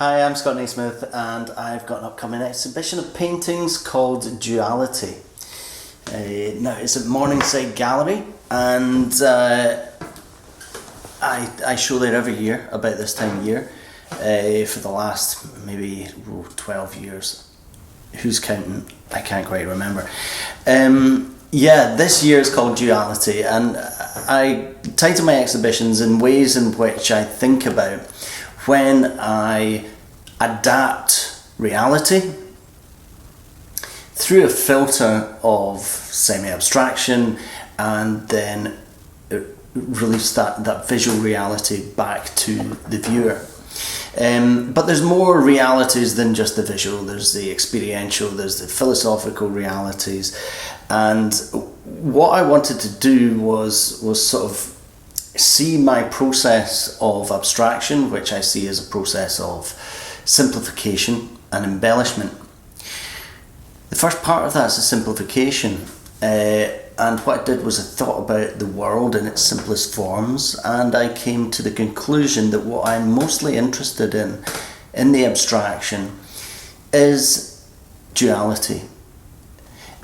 Hi, I'm Scott Naismith and I've got an upcoming exhibition of paintings called Duality. Now it's at Morningside Gallery and I show there every year about this time of year for the last maybe 12 years. Who's counting? I can't quite remember. This year is called Duality, and I title my exhibitions in ways in which I think about when I adapt reality through a filter of semi-abstraction and then release that visual reality back to the viewer. But there's more realities than just the visual. There's the experiential, there's the philosophical realities, and what I wanted to do was sort of see my process of abstraction, which I see as a process of simplification and embellishment. The first part of that is a simplification, and what I did was I thought about the world in its simplest forms, and I came to the conclusion that what I'm mostly interested in the abstraction is duality.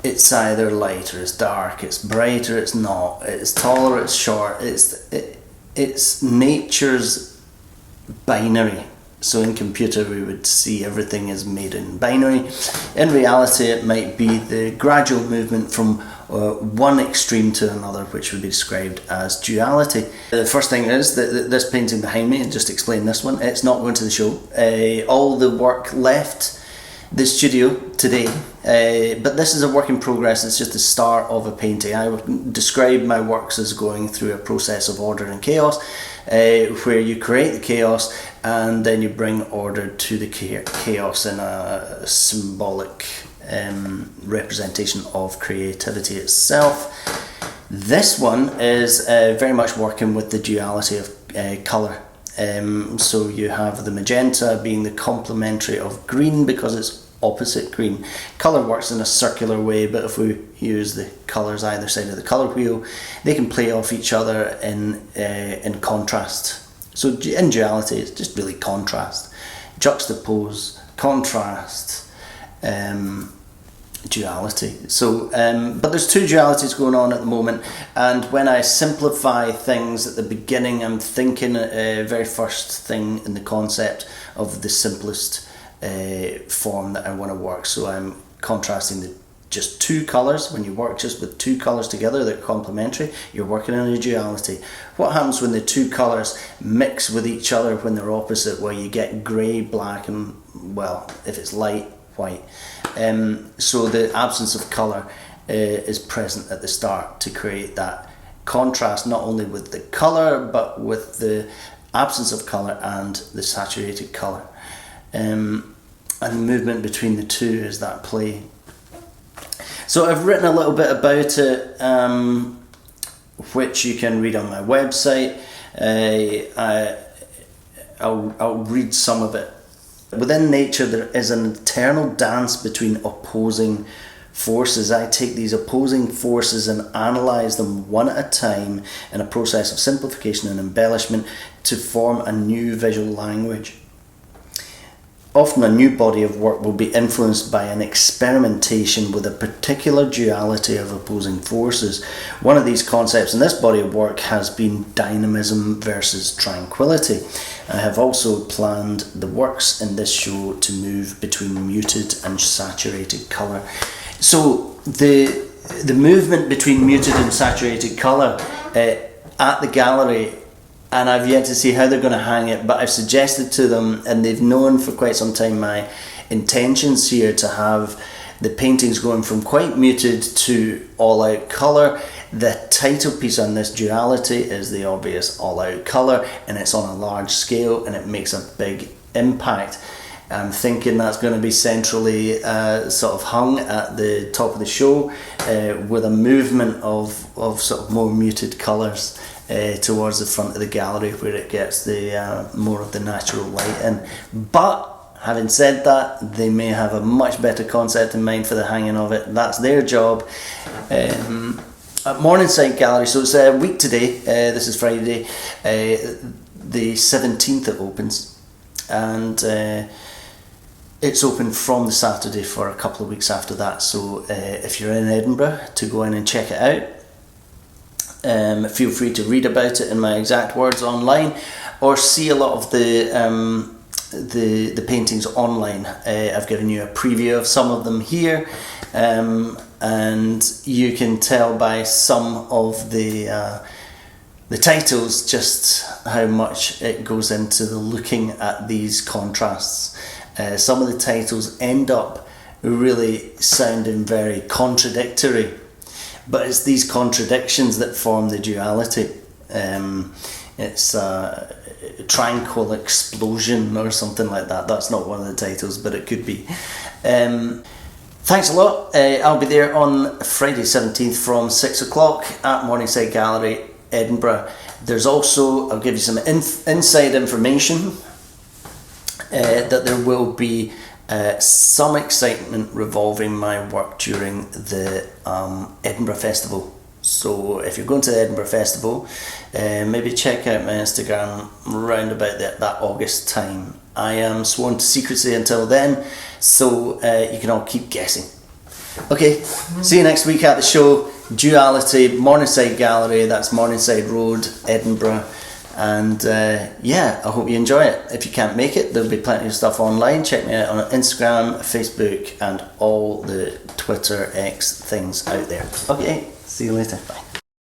It's either light or it's dark, it's bright or it's not, it's tall or it's short, it's nature's binary. So in computer we would see everything is made in binary. In reality it might be the gradual movement from one extreme to another, which would be described as duality. The first thing is that this painting behind me, and just explain this one, it's not going to the show. All the work left the studio today, but this is a work in progress. It's just the start of a painting. I would describe my works as going through a process of order and chaos, where you create the chaos and then you bring order to the chaos in a symbolic representation of creativity itself. This one is very much working with the duality of colour. So you have the magenta being the complementary of green because it's opposite green. Colour works in a circular way, but if we use the colours either side of the colour wheel, they can play off each other in contrast. So in duality, it's just really contrast, juxtapose, contrast, duality. So, but there's two dualities going on at the moment, and when I simplify things at the beginning, I'm thinking very first thing in the concept of the simplest form that I want to work. So I'm contrasting just two colours. When you work just with two colours together that are complementary, you're working in a duality. What happens when the two colours mix with each other when they're opposite? Well, you get grey, black, and, well, if it's light, white. So the absence of colour is present at the start to create that contrast, not only with the colour but with the absence of colour and the saturated colour. And the movement between the two is that play. So I've written a little bit about it, which you can read on my website. I'll read some of it. Within nature there is an eternal dance between opposing forces. I take these opposing forces and analyse them one at a time in a process of simplification and embellishment to form a new visual language. Often a new body of work will be influenced by an experimentation with a particular duality of opposing forces. One of these concepts in this body of work has been dynamism versus tranquility. I have also planned the works in this show to move between muted and saturated colour. So the movement between muted and saturated colour at the gallery, and I've yet to see how they're going to hang it, but I've suggested to them, and they've known for quite some time my intentions here to have the paintings going from quite muted to all-out colour. The title piece on this duality is the obvious all-out colour, and it's on a large scale and it makes a big impact. I'm thinking that's going to be centrally sort of hung at the top of the show with a movement of sort of more muted colours towards the front of the gallery where it gets the more of the natural light in. But having said that, they may have a much better concept in mind for the hanging of it. That's their job. At Morningside Gallery, so it's a week today, this is Friday, the 17th it opens. and it's open from the Saturday for a couple of weeks after that. So if you're in Edinburgh, to go in and check it out. Feel free to read about it in my exact words online, or see a lot of the paintings online. I've given you a preview of some of them here, and you can tell by some of the titles just how much it goes into the looking at these contrasts. Some of the titles end up really sounding very contradictory, but it's these contradictions that form the duality. It's a tranquil explosion or something like that. That's not one of the titles, but it could be. Thanks a lot. I'll be there on Friday 17th from 6 o'clock at Morningside Gallery, Edinburgh. There's also, I'll give you some inside information, that there will be some excitement revolving my work during the Edinburgh Festival. So if you're going to the Edinburgh Festival, maybe check out my Instagram round about that August time. I am sworn to secrecy until then, so you can all keep guessing. Okay, see you next week at the show. Duality, Morningside Gallery, that's Morningside Road, Edinburgh. And yeah, I hope you enjoy it. If you can't make it, there'll be plenty of stuff online. Check me out on Instagram, Facebook, and all the Twitter X things out there. Okay, see you later. Bye.